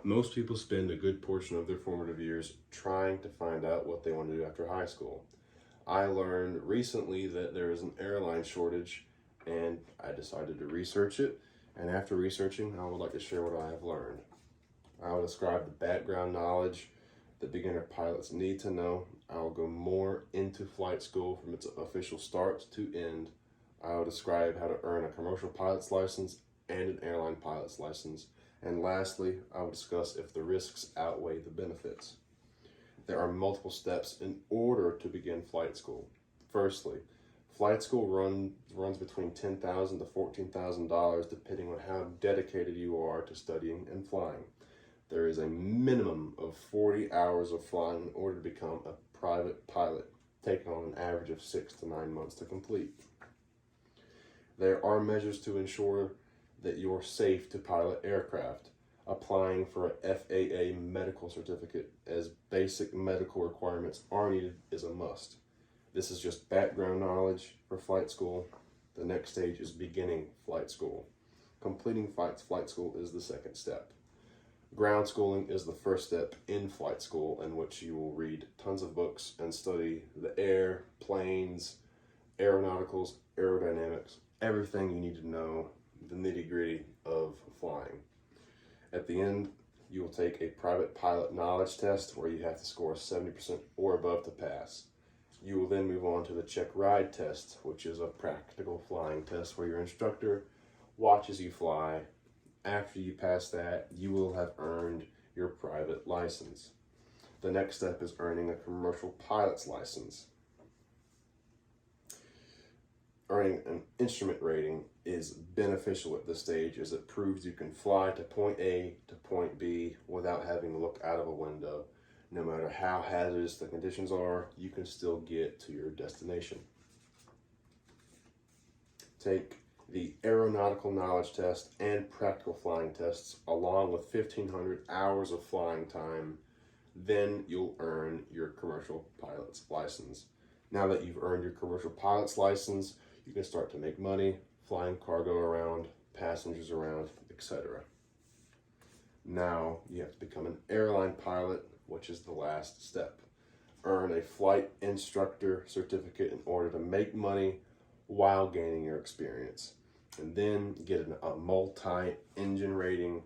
Most people spend a good portion of their formative years trying to find out what they want to do after high school. I learned recently that there is an airline shortage, and I decided to research it. And after researching, I would like to share what I have learned. I will describe the background knowledge that beginner pilots need to know. I will go more into flight school from its official start to end. I will describe how to earn a commercial pilot's license and an airline pilot's license. And lastly, I will discuss if the risks outweigh the benefits. There are multiple steps in order to begin flight school. Firstly, flight school runs between $10,000 to $14,000 depending on how dedicated you are to studying and flying. There is a minimum of 40 hours of flying in order to become a private pilot, taking on an average of 6 to 9 months to complete. There are measures to ensure that you're safe to pilot aircraft. Applying for a FAA medical certificate, as basic medical requirements are needed, is a must. This is just background knowledge for flight school. The next stage is beginning flight school. Completing flight school is the second step. Ground schooling is the first step in flight school, in which you will read tons of books and study the air, planes, aeronauticals, aerodynamics, everything you need to know, the nitty-gritty of flying. At the end, you will take a private pilot knowledge test where you have to score 70% or above to pass. You will then move on to the check ride test, which is a practical flying test where your instructor watches you fly. After you pass that, you will have earned your private license. The next step is earning a commercial pilot's license. Earning an instrument rating is beneficial at this stage, as it proves you can fly to point A to point B without having to look out of a window. No matter how hazardous the conditions are, you can still get to your destination. Take the aeronautical knowledge test and practical flying tests along with 1,500 hours of flying time. Then you'll earn your commercial pilot's license. Now that you've earned your commercial pilot's license, you can start to make money, flying cargo around, passengers around, etc. Now you have to become an airline pilot, which is the last step. Earn a flight instructor certificate in order to make money while gaining your experience. And then get a multi-engine rating.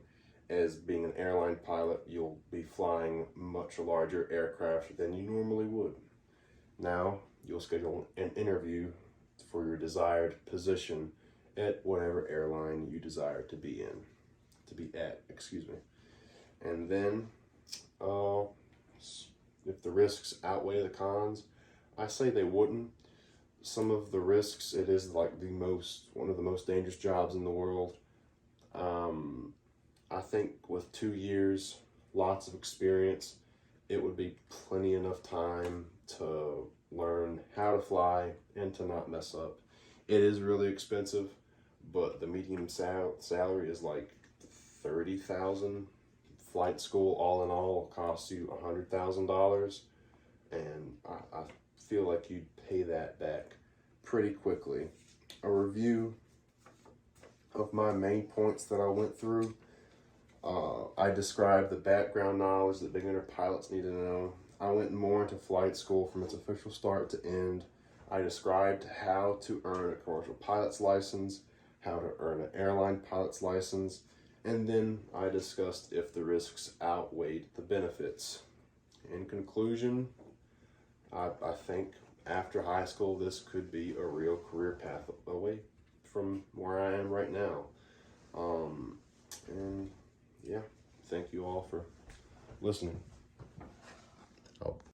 As being an airline pilot, you'll be flying much larger aircraft than you normally would. Now you'll schedule an interview for your desired position at whatever airline you desire to be at. And then, if the risks outweigh the cons, I say they wouldn't. Some of the risks, it is like one of the most dangerous jobs in the world. I think with 2 years, lots of experience, it would be plenty enough time to learn how to fly and to not mess up. It is really expensive, but the median salary is like $30,000. Flight school, all in all, costs you $100,000, and I feel like you'd pay that back pretty quickly. A review of my main points that I went through. I described the background knowledge that beginner pilots need to know. I went more into flight school from its official start to end. I described how to earn a commercial pilot's license, how to earn an airline pilot's license, and then I discussed if the risks outweighed the benefits. In conclusion, I think after high school, this could be a real career path away from where I am right now. And yeah, thank you all for listening.